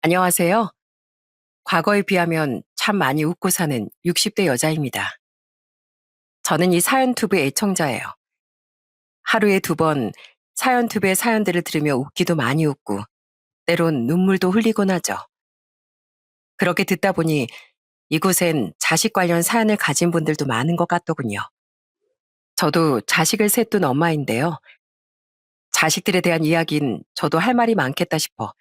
안녕하세요. 과거에 비하면 참 많이 웃고 사는 60대 여자입니다. 저는 이 사연투브의 애청자예요. 하루에 2번 사연투브의 사연들을 들으며 웃기도 많이 웃고, 때론 눈물도 흘리곤 하죠. 그렇게 듣다 보니 이곳엔 자식 관련 사연을 가진 분들도 많은 것 같더군요. 저도 자식을 셋둔 엄마인데요. 자식들에 대한 이야기는 저도 할 말이 많겠다 싶어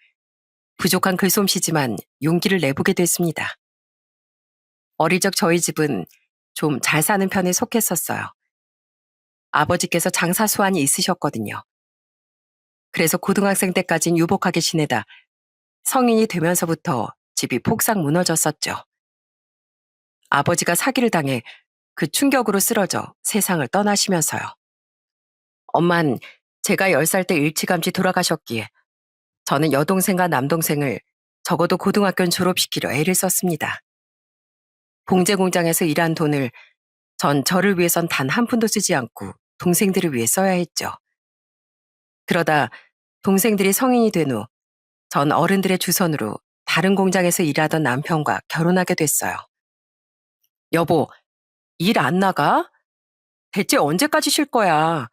부족한 글솜씨지만 용기를 내보게 됐습니다. 어릴 적 저희 집은 좀 잘 사는 편에 속했었어요. 아버지께서 장사 수완이 있으셨거든요. 그래서 고등학생 때까진 유복하게 지내다 성인이 되면서부터 집이 폭삭 무너졌었죠. 아버지가 사기를 당해 그 충격으로 쓰러져 세상을 떠나시면서요. 엄만 제가 10살 때 일찌감치 돌아가셨기에 저는 여동생과 남동생을 적어도 고등학교는 졸업시키려 애를 썼습니다. 봉제 공장에서 일한 돈을 전 저를 위해선 단 한 푼도 쓰지 않고 동생들을 위해 써야 했죠. 그러다 동생들이 성인이 된 후 전 어른들의 주선으로 다른 공장에서 일하던 남편과 결혼하게 됐어요. 여보, 일 안 나가? 대체 언제까지 쉴 거야?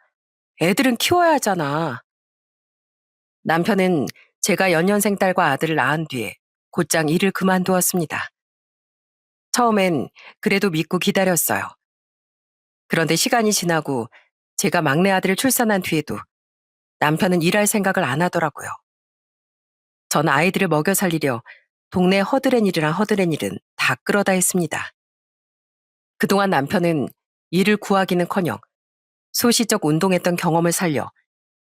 애들은 키워야 하잖아. 남편은 제가 연년생 딸과 아들을 낳은 뒤에 곧장 일을 그만두었습니다. 처음엔 그래도 믿고 기다렸어요. 그런데 시간이 지나고 제가 막내 아들을 출산한 뒤에도 남편은 일할 생각을 안 하더라고요. 전 아이들을 먹여 살리려 동네 허드렛일이랑 허드렛일은 다 끌어다 했습니다. 그동안 남편은 일을 구하기는커녕 소시적 운동했던 경험을 살려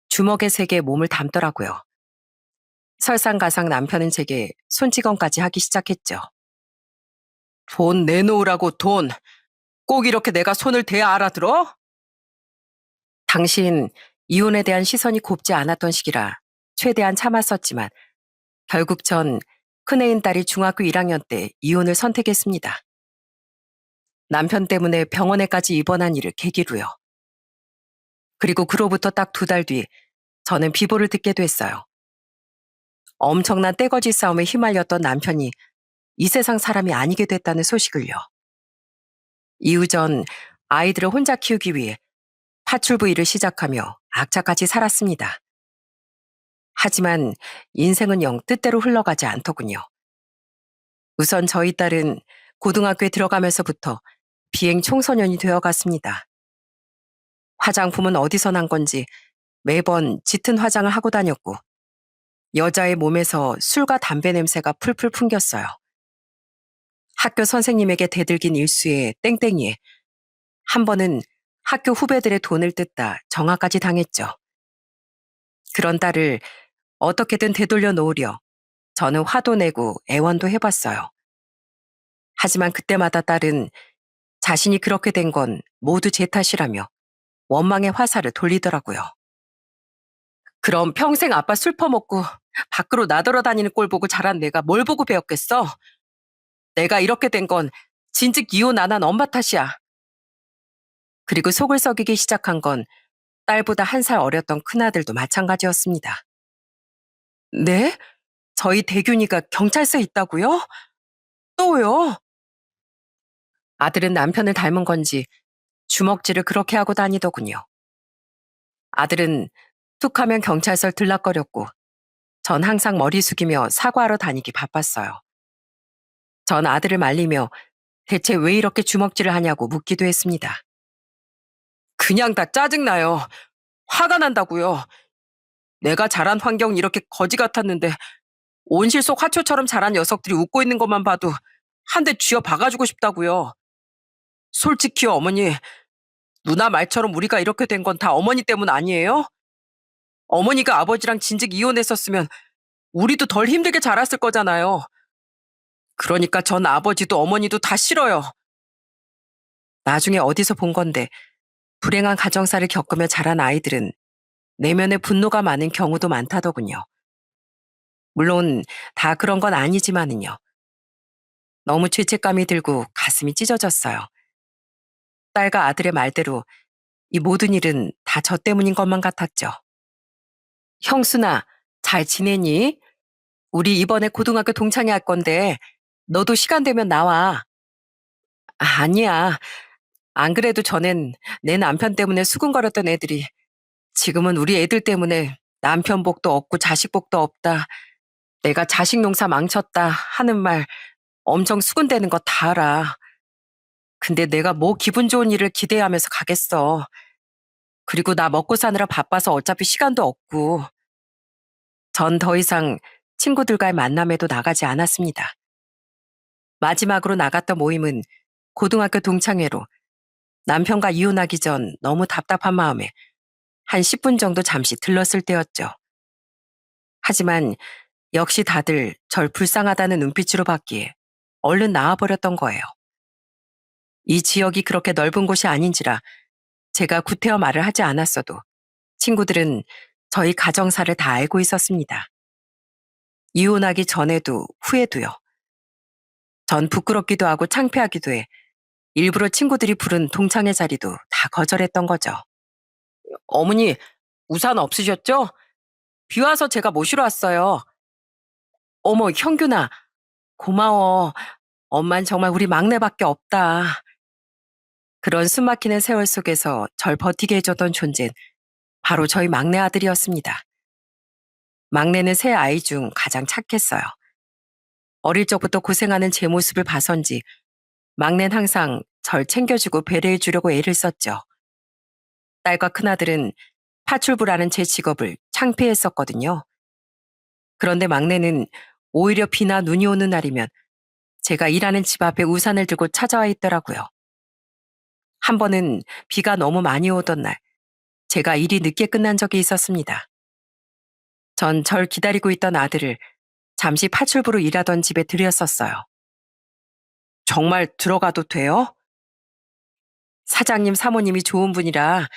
주먹의 세계에 몸을 담더라고요. 설상가상 남편은 제게 손찌검까지 하기 시작했죠. 돈 내놓으라고 돈. 꼭 이렇게 내가 손을 대야 알아들어? 당신 이혼에 대한 시선이 곱지 않았던 시기라 최대한 참았었지만 결국 전 큰애인 딸이 중학교 1학년 때 이혼을 선택했습니다. 남편 때문에 병원에까지 입원한 일을 계기로요. 그리고 그로부터 딱 2달 뒤 저는 비보를 듣게 됐어요. 엄청난 떼거지 싸움에 휘말렸던 남편이 이 세상 사람이 아니게 됐다는 소식을요. 이후 전 아이들을 혼자 키우기 위해 파출부 일을 시작하며 악착같이 살았습니다. 하지만 인생은 영 뜻대로 흘러가지 않더군요. 우선 저희 딸은 고등학교에 들어가면서부터 비행 청소년이 되어갔습니다. 화장품은 어디서 난 건지 매번 짙은 화장을 하고 다녔고 여자의 몸에서 술과 담배 냄새가 풀풀 풍겼어요. 학교 선생님에게 대들긴 일수에 땡땡이에 한 번은 학교 후배들의 돈을 뜯다 정화까지 당했죠. 그런 딸을 어떻게든 되돌려 놓으려 저는 화도 내고 애원도 해봤어요. 하지만 그때마다 딸은 자신이 그렇게 된 건 모두 제 탓이라며 원망의 화살을 돌리더라고요. 그럼 평생 아빠 술 퍼먹고 밖으로 나돌아다니는 꼴 보고 자란 내가 뭘 보고 배웠겠어? 내가 이렇게 된 건 진즉 이혼 안 한 엄마 탓이야. 그리고 속을 썩이기 시작한 건 딸보다 1살 어렸던 큰아들도 마찬가지였습니다. 네? 저희 대균이가 경찰서에 있다고요? 또요? 아들은 남편을 닮은 건지 주먹질을 그렇게 하고 다니더군요. 아들은 툭하면 경찰서를 들락거렸고 전 항상 머리 숙이며 사과하러 다니기 바빴어요. 전 아들을 말리며 대체 왜 이렇게 주먹질을 하냐고 묻기도 했습니다. 그냥 다 짜증나요. 화가 난다고요. 내가 자란 환경이 이렇게 거지 같았는데 온실 속 화초처럼 자란 녀석들이 웃고 있는 것만 봐도 한 대 쥐어 박아주고 싶다고요. 솔직히요, 어머니. 누나 말처럼 우리가 이렇게 된 건 다 어머니 때문 아니에요? 어머니가 아버지랑 진즉 이혼했었으면 우리도 덜 힘들게 자랐을 거잖아요. 그러니까 전 아버지도 어머니도 다 싫어요. 나중에 어디서 본 건데 불행한 가정사를 겪으며 자란 아이들은 내면에 분노가 많은 경우도 많다더군요. 물론 다 그런 건 아니지만은요. 너무 죄책감이 들고 가슴이 찢어졌어요. 딸과 아들의 말대로 이 모든 일은 다 저 때문인 것만 같았죠. 형수나, 잘 지내니? 우리 이번에 고등학교 동창회 할 건데 너도 시간 되면 나와. 아니야. 안 그래도 전엔 내 남편 때문에 수군거렸던 애들이 지금은 우리 애들 때문에 남편 복도 없고 자식 복도 없다. 내가 자식 농사 망쳤다 하는 말 엄청 수군대는 거 다 알아. 근데 내가 뭐 기분 좋은 일을 기대하면서 가겠어. 그리고 나 먹고 사느라 바빠서 어차피 시간도 없고. 전 더 이상 친구들과의 만남에도 나가지 않았습니다. 마지막으로 나갔던 모임은 고등학교 동창회로 남편과 이혼하기 전 너무 답답한 마음에 한 10분 정도 잠시 들렀을 때였죠. 하지만 역시 다들 절 불쌍하다는 눈빛으로 받기에 얼른 나와버렸던 거예요. 이 지역이 그렇게 넓은 곳이 아닌지라 제가 구태여 말을 하지 않았어도 친구들은 저희 가정사를 다 알고 있었습니다. 이혼하기 전에도 후에도요. 전 부끄럽기도 하고 창피하기도 해 일부러 친구들이 부른 동창회 자리도 다 거절했던 거죠. 어머니, 우산 없으셨죠? 비 와서 제가 모시러 왔어요. 어머, 형균아, 고마워. 엄만 정말 우리 막내밖에 없다. 그런 숨막히는 세월 속에서 절 버티게 해줬던 존재는 바로 저희 막내 아들이었습니다. 막내는 세 아이 중 가장 착했어요. 어릴 적부터 고생하는 제 모습을 봐선지 막내는 항상 절 챙겨주고 배려해주려고 애를 썼죠. 딸과 큰아들은 파출부라는 제 직업을 창피했었거든요. 그런데 막내는 오히려 비나 눈이 오는 날이면 제가 일하는 집 앞에 우산을 들고 찾아와 있더라고요. 한 번은 비가 너무 많이 오던 날, 제가 일이 늦게 끝난 적이 있었습니다. 전 절 기다리고 있던 아들을 잠시 파출부로 일하던 집에 들였었어요. 정말 들어가도 돼요? 사장님 사모님이 좋은 분이라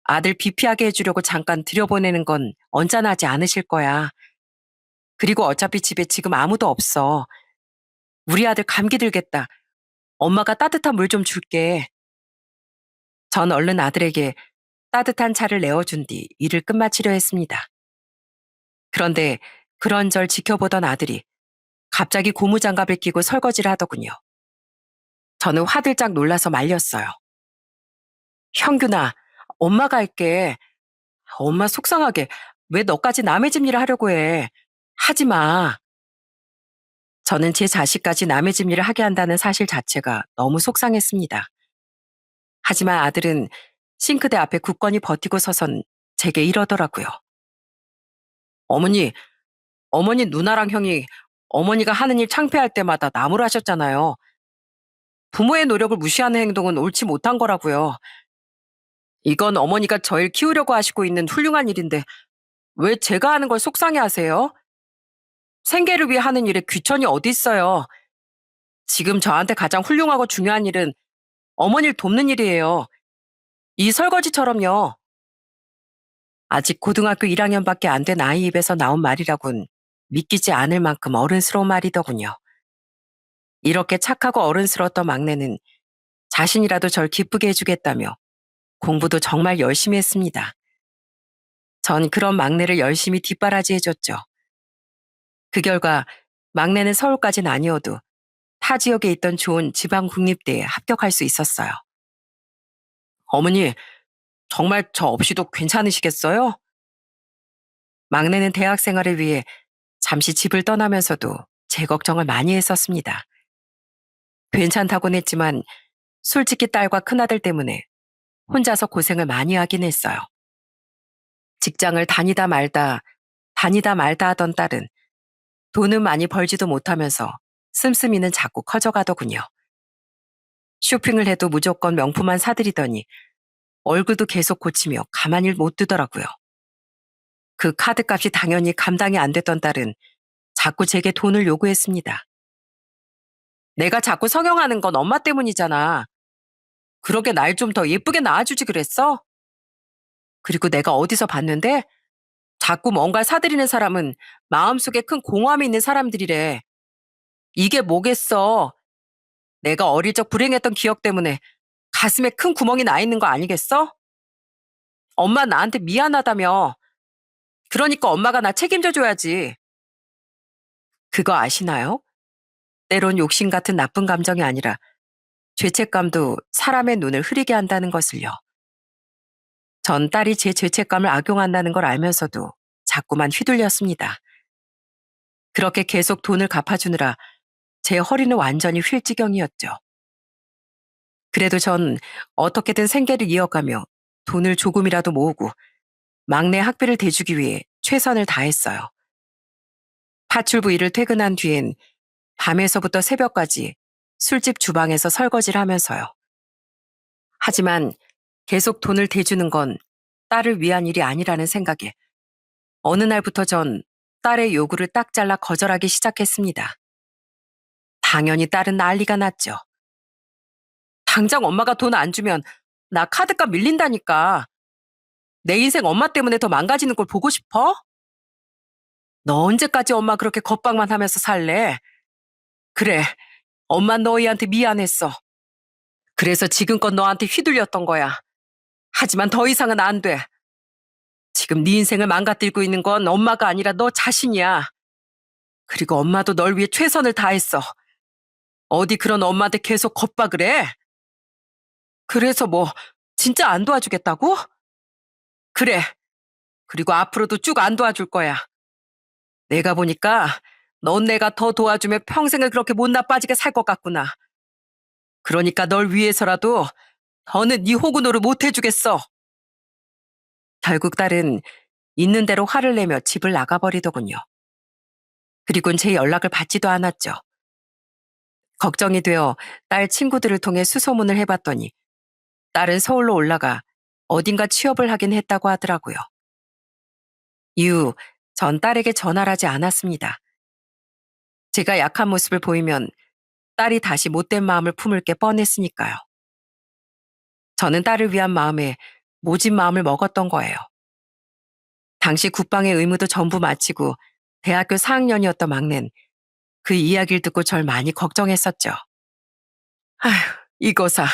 아들 비 피하게 해주려고 잠깐 들여보내는 건 언짢아하지 않으실 거야. 그리고 어차피 집에 지금 아무도 없어. 우리 아들 감기 들겠다. 엄마가 따뜻한 물 좀 줄게. 전 얼른 아들에게 따뜻한 차를 내어준 뒤 일을 끝마치려 했습니다. 그런데 그런 절 지켜보던 아들이 갑자기 고무장갑을 끼고 설거지를 하더군요. 저는 화들짝 놀라서 말렸어요. 형균아, 엄마가 할게. 엄마 속상하게 왜 너까지 남의 집 일을 하려고 해. 하지 마. 저는 제 자식까지 남의 집 일을 하게 한다는 사실 자체가 너무 속상했습니다. 하지만 아들은 싱크대 앞에 굳건히 버티고 서선 제게 이러더라고요. 어머니, 어머니 누나랑 형이 어머니가 하는 일 창피할 때마다 나무라셨잖아요. 부모의 노력을 무시하는 행동은 옳지 못한 거라고요. 이건 어머니가 저를 키우려고 하시고 있는 훌륭한 일인데 왜 제가 하는 걸 속상해 하세요? 생계를 위해 하는 일에 귀천이 어디 있어요. 지금 저한테 가장 훌륭하고 중요한 일은 어머니를 돕는 일이에요. 이 설거지처럼요. 아직 고등학교 1학년밖에 안 된 아이 입에서 나온 말이라곤 믿기지 않을 만큼 어른스러운 말이더군요. 이렇게 착하고 어른스러웠던 막내는 자신이라도 절 기쁘게 해주겠다며 공부도 정말 열심히 했습니다. 전 그런 막내를 열심히 뒷바라지해줬죠. 그 결과 막내는 서울까지는 아니어도 타 지역에 있던 좋은 지방국립대에 합격할 수 있었어요. 어머니, 정말 저 없이도 괜찮으시겠어요? 막내는 대학 생활을 위해 잠시 집을 떠나면서도 제 걱정을 많이 했었습니다. 괜찮다곤 했지만 솔직히 딸과 큰아들 때문에 혼자서 고생을 많이 하긴 했어요. 직장을 다니다 말다 하던 딸은 돈은 많이 벌지도 못하면서 씀씀이는 자꾸 커져가더군요. 쇼핑을 해도 무조건 명품만 사들이더니 얼굴도 계속 고치며 가만히 못 두더라고요. 그 카드값이 당연히 감당이 안 됐던 딸은 자꾸 제게 돈을 요구했습니다. 내가 자꾸 성형하는 건 엄마 때문이잖아. 그러게 날 좀 더 예쁘게 낳아주지 그랬어? 그리고 내가 어디서 봤는데 자꾸 뭔가 사들이는 사람은 마음속에 큰 공허함이 있는 사람들이래. 이게 뭐겠어. 내가 어릴 적 불행했던 기억 때문에 가슴에 큰 구멍이 나 있는 거 아니겠어? 엄마 나한테 미안하다며. 그러니까 엄마가 나 책임져 줘야지. 그거 아시나요? 때론 욕심 같은 나쁜 감정이 아니라 죄책감도 사람의 눈을 흐리게 한다는 것을요. 전 딸이 제 죄책감을 악용한다는 걸 알면서도 자꾸만 휘둘렸습니다. 그렇게 계속 돈을 갚아주느라 제 허리는 완전히 휠지경이었죠. 그래도 전 어떻게든 생계를 이어가며 돈을 조금이라도 모으고 막내 학비를 대주기 위해 최선을 다했어요. 파출부 일을 퇴근한 뒤엔 밤에서부터 새벽까지 술집 주방에서 설거지를 하면서요. 하지만 계속 돈을 대주는 건 딸을 위한 일이 아니라는 생각에 어느 날부터 전 딸의 요구를 딱 잘라 거절하기 시작했습니다. 당연히 딸은 난리가 났죠. 당장 엄마가 돈 안 주면 나 카드값 밀린다니까. 내 인생 엄마 때문에 더 망가지는 걸 보고 싶어? 너 언제까지 엄마 그렇게 겁박만 하면서 살래? 그래, 엄마 너희한테 미안했어. 그래서 지금껏 너한테 휘둘렸던 거야. 하지만 더 이상은 안 돼. 지금 네 인생을 망가뜨리고 있는 건 엄마가 아니라 너 자신이야. 그리고 엄마도 널 위해 최선을 다했어. 어디 그런 엄마한테 계속 겁박을 해? 그래서 뭐 진짜 안 도와주겠다고? 그래. 그리고 앞으로도 쭉 안 도와줄 거야. 내가 보니까 넌 내가 더 도와주면 평생을 그렇게 못나 빠지게 살 것 같구나. 그러니까 널 위해서라도 더는 네 호구노를 못 해주겠어. 결국 딸은 있는 대로 화를 내며 집을 나가버리더군요. 그리고는 제 연락을 받지도 않았죠. 걱정이 되어 딸 친구들을 통해 수소문을 해봤더니 딸은 서울로 올라가 어딘가 취업을 하긴 했다고 하더라고요. 이후 전 딸에게 전화를 하지 않았습니다. 제가 약한 모습을 보이면 딸이 다시 못된 마음을 품을 게 뻔했으니까요. 저는 딸을 위한 마음에 모진 마음을 먹었던 거예요. 당시 국방의 의무도 전부 마치고 대학교 4학년이었던 막내는 그 이야기를 듣고 절 많이 걱정했었죠. 아휴, 이거사,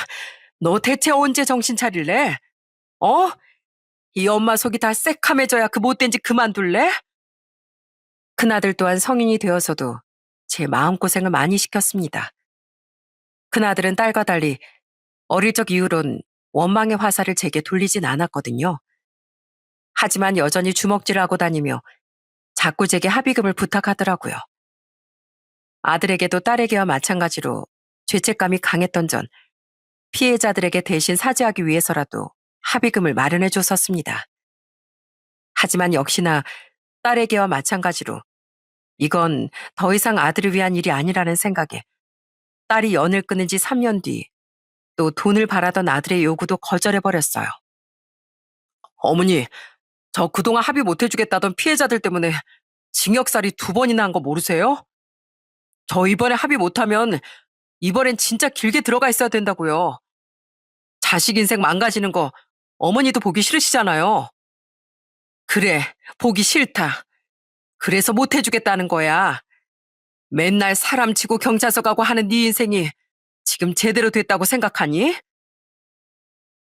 너 대체 언제 정신 차릴래? 어? 이 엄마 속이 다 새카매져야 그 못된 짓 그만둘래? 큰아들 또한 성인이 되어서도 제 마음고생을 많이 시켰습니다. 큰아들은 딸과 달리 어릴 적 이후론 원망의 화살을 제게 돌리진 않았거든요. 하지만 여전히 주먹질을 하고 다니며 자꾸 제게 합의금을 부탁하더라고요. 아들에게도 딸에게와 마찬가지로 죄책감이 강했던 전 피해자들에게 대신 사죄하기 위해서라도 합의금을 마련해 줬었습니다. 하지만 역시나 딸에게와 마찬가지로 이건 더 이상 아들을 위한 일이 아니라는 생각에 딸이 연을 끊은 지 3년 뒤 또 돈을 바라던 아들의 요구도 거절해버렸어요. 어머니, 저 그동안 합의 못 해주겠다던 피해자들 때문에 징역살이 2번이나 한 거 모르세요? 저 이번에 합의 못하면 이번엔 진짜 길게 들어가 있어야 된다고요. 자식 인생 망가지는 거 어머니도 보기 싫으시잖아요. 그래, 보기 싫다. 그래서 못 해주겠다는 거야. 맨날 사람 치고 경찰서 가고 하는 네 인생이 지금 제대로 됐다고 생각하니?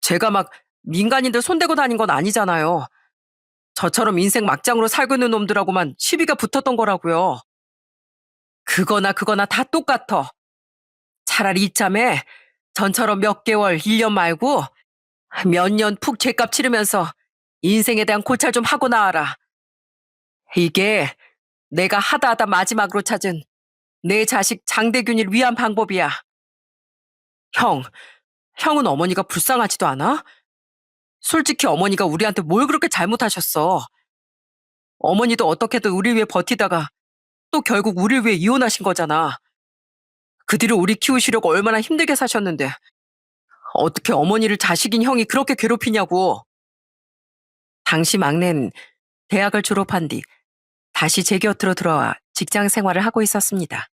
제가 막 민간인들 손대고 다닌 건 아니잖아요. 저처럼 인생 막장으로 살고 있는 놈들하고만 시비가 붙었던 거라고요. 그거나 다 똑같아. 차라리 이참에 전처럼 몇 개월, 1년 말고 몇 년 푹 죄값 치르면서 인생에 대한 고찰 좀 하고 나와라. 이게 내가 하다 마지막으로 찾은 내 자식 장대균이를 위한 방법이야. 형, 형은 어머니가 불쌍하지도 않아? 솔직히 어머니가 우리한테 뭘 그렇게 잘못하셨어. 어머니도 어떻게든 우리 위해 버티다가 또 결국 우리를 위해 이혼하신 거잖아. 그 뒤로 우리 키우시려고 얼마나 힘들게 사셨는데 어떻게 어머니를 자식인 형이 그렇게 괴롭히냐고. 당시 막내는 대학을 졸업한 뒤 다시 제 곁으로 들어와 직장 생활을 하고 있었습니다.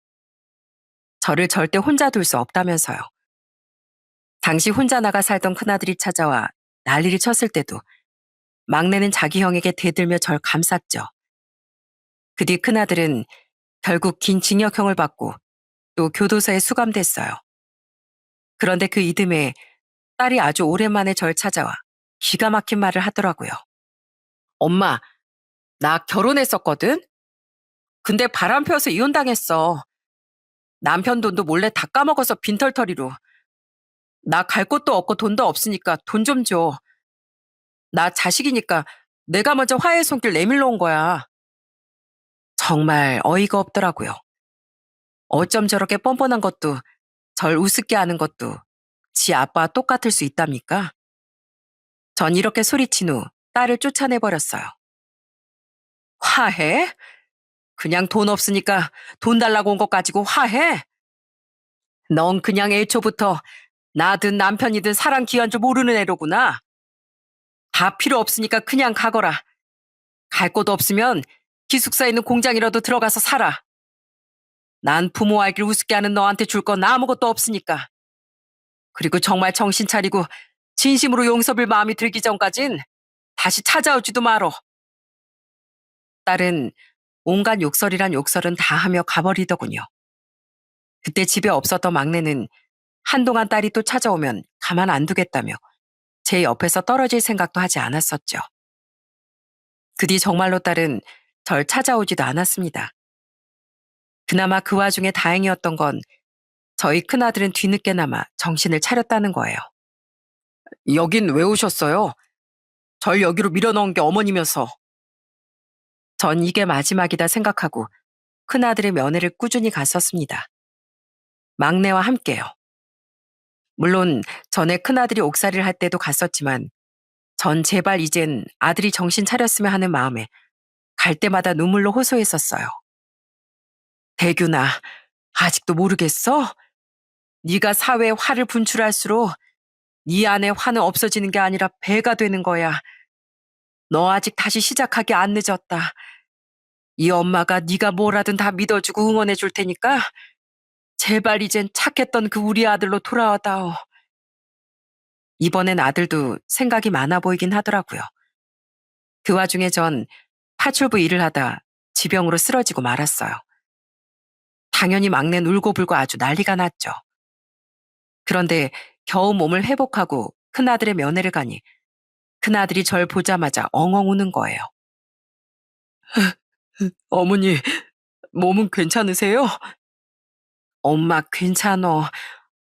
저를 절대 혼자 둘 수 없다면서요. 당시 혼자 나가 살던 큰아들이 찾아와 난리를 쳤을 때도 막내는 자기 형에게 대들며 절 감쌌죠. 그 뒤 큰아들은 결국 긴 징역형을 받고 또 교도소에 수감됐어요. 그런데 그 이듬해 딸이 아주 오랜만에 절 찾아와 기가 막힌 말을 하더라고요. 엄마, 나 결혼했었거든? 근데 바람 펴서 이혼당했어. 남편 돈도 몰래 다 까먹어서 빈털터리로. 나 갈 곳도 없고 돈도 없으니까 돈 좀 줘. 나 자식이니까 내가 먼저 화해의 손길 내밀러 온 거야. 정말 어이가 없더라고요. 어쩜 저렇게 뻔뻔한 것도 절 우습게 하는 것도 지 아빠와 똑같을 수 있답니까? 전 이렇게 소리친 후 딸을 쫓아내버렸어요. 화해? 그냥 돈 없으니까 돈 달라고 온 것 가지고 화해? 넌 그냥 애초부터 나든 남편이든 사랑 귀한 줄 모르는 애로구나. 다 필요 없으니까 그냥 가거라. 갈 곳 없으면 기숙사에 있는 공장이라도 들어가서 살아. 난 부모 알길 우습게 하는 너한테 줄 건 아무것도 없으니까. 그리고 정말 정신 차리고 진심으로 용서빌 마음이 들기 전까진 다시 찾아오지도 말어. 딸은 온갖 욕설이란 욕설은 다 하며 가버리더군요. 그때 집에 없었던 막내는 한동안 딸이 또 찾아오면 가만 안 두겠다며 제 옆에서 떨어질 생각도 하지 않았었죠. 그 뒤 정말로 딸은 절 찾아오지도 않았습니다. 그나마 그 와중에 다행이었던 건 저희 큰아들은 뒤늦게나마 정신을 차렸다는 거예요. 여긴 왜 오셨어요? 절 여기로 밀어넣은 게 어머니면서. 전 이게 마지막이다 생각하고 큰아들의 면회를 꾸준히 갔었습니다. 막내와 함께요. 물론 전에 큰아들이 옥살이를 할 때도 갔었지만 전 제발 이젠 아들이 정신 차렸으면 하는 마음에 갈 때마다 눈물로 호소했었어요. 대규나, 아직도 모르겠어? 네가 사회에 화를 분출할수록 네 안에 화는 없어지는 게 아니라 배가 되는 거야. 너 아직 다시 시작하기 안 늦었다. 이 엄마가 네가 뭐라든 다 믿어주고 응원해 줄 테니까 제발 이젠 착했던 그 우리 아들로 돌아와다오. 이번엔 아들도 생각이 많아 보이긴 하더라고요. 그 와중에 전 파출부 일을 하다 지병으로 쓰러지고 말았어요. 당연히 막내는 울고불고 아주 난리가 났죠. 그런데 겨우 몸을 회복하고 큰아들의 면회를 가니 큰아들이 절 보자마자 엉엉 우는 거예요. 어머니, 몸은 괜찮으세요? 엄마 괜찮어.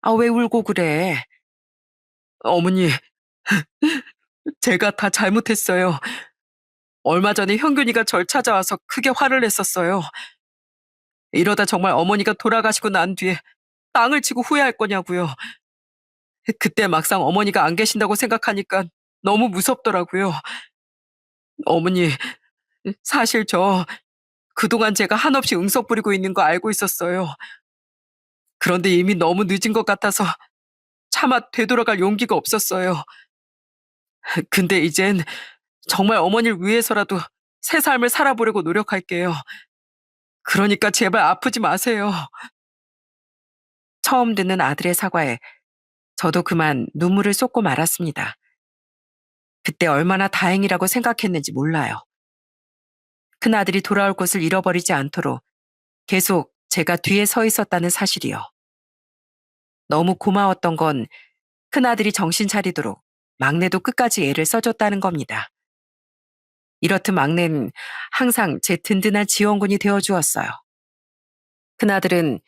아, 왜 울고 그래? 어머니, 제가 다 잘못했어요. 얼마 전에 현균이가 절 찾아와서 크게 화를 냈었어요. 이러다 정말 어머니가 돌아가시고 난 뒤에 땅을 치고 후회할 거냐고요. 그때 막상 어머니가 안 계신다고 생각하니까 너무 무섭더라고요. 어머니, 사실 저 그동안 제가 한없이 응석 부리고 있는 거 알고 있었어요. 그런데 이미 너무 늦은 것 같아서 차마 되돌아갈 용기가 없었어요. 근데 이젠 정말 어머니를 위해서라도 새 삶을 살아보려고 노력할게요. 그러니까 제발 아프지 마세요. 처음 듣는 아들의 사과에 저도 그만 눈물을 쏟고 말았습니다. 그때 얼마나 다행이라고 생각했는지 몰라요. 큰아들이 돌아올 곳을 잃어버리지 않도록 계속 제가 뒤에 서 있었다는 사실이요. 너무 고마웠던 건 큰아들이 정신 차리도록 막내도 끝까지 애를 써줬다는 겁니다. 이렇듯 막내는 항상 제 든든한 지원군이 되어주었어요. 큰아들은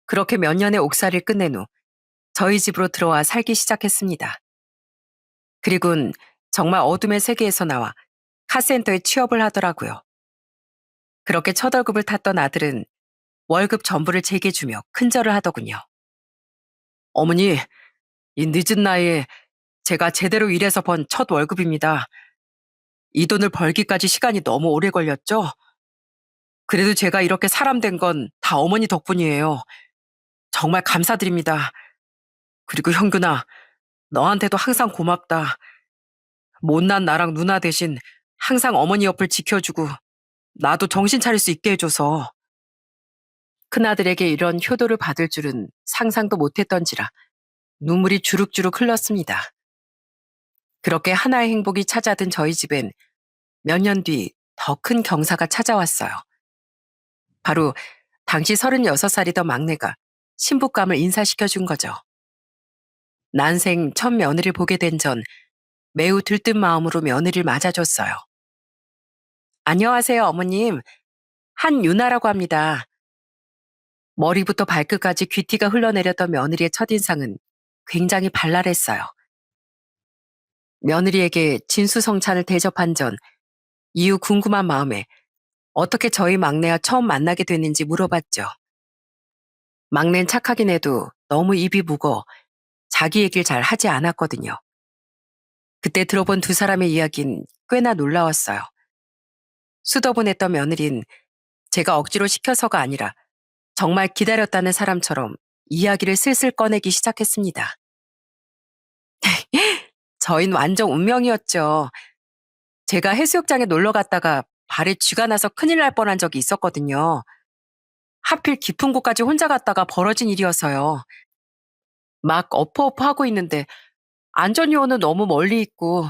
그렇게 몇 년의 옥살이를 끝낸 후 저희 집으로 들어와 살기 시작했습니다. 그리곤 정말 어둠의 세계에서 나와 카센터에 취업을 하더라고요. 그렇게 첫 월급을 탔던 아들은 월급 전부를 제게 주며 큰절을 하더군요. 어머니, 이 늦은 나이에 제가 제대로 일해서 번 첫 월급입니다. 이 돈을 벌기까지 시간이 너무 오래 걸렸죠? 그래도 제가 이렇게 사람 된 건 다 어머니 덕분이에요. 정말 감사드립니다. 그리고 형균아, 너한테도 항상 고맙다. 못난 나랑 누나 대신 항상 어머니 옆을 지켜주고 나도 정신 차릴 수 있게 해줘서. 큰아들에게 이런 효도를 받을 줄은 상상도 못했던지라 눈물이 주룩주룩 흘렀습니다. 그렇게 하나의 행복이 찾아든 저희 집엔 몇 년 뒤 더 큰 경사가 찾아왔어요. 바로 당시 36살이던 막내가 신부감을 인사시켜 준 거죠. 난생 첫 며느리를 보게 된 전 매우 들뜬 마음으로 며느리를 맞아줬어요. 안녕하세요, 어머님. 한유나라고 합니다. 머리부터 발끝까지 귀티가 흘러내렸던 며느리의 첫인상은 굉장히 발랄했어요. 며느리에게 진수성찬을 대접한 전 이후 궁금한 마음에 어떻게 저희 막내와 처음 만나게 됐는지 물어봤죠. 막내는 착하긴 해도 너무 입이 무거워 자기 얘기를 잘 하지 않았거든요. 그때 들어본 두 사람의 이야기는 꽤나 놀라웠어요. 수더분했던 며느린 제가 억지로 시켜서가 아니라 정말 기다렸다는 사람처럼 이야기를 슬슬 꺼내기 시작했습니다. 저희는 완전 운명이었죠. 제가 해수욕장에 놀러 갔다가 발에 쥐가 나서 큰일 날 뻔한 적이 있었거든요. 하필 깊은 곳까지 혼자 갔다가 벌어진 일이어서요. 막 엎어엎어 하고 있는데 안전요원은 너무 멀리 있고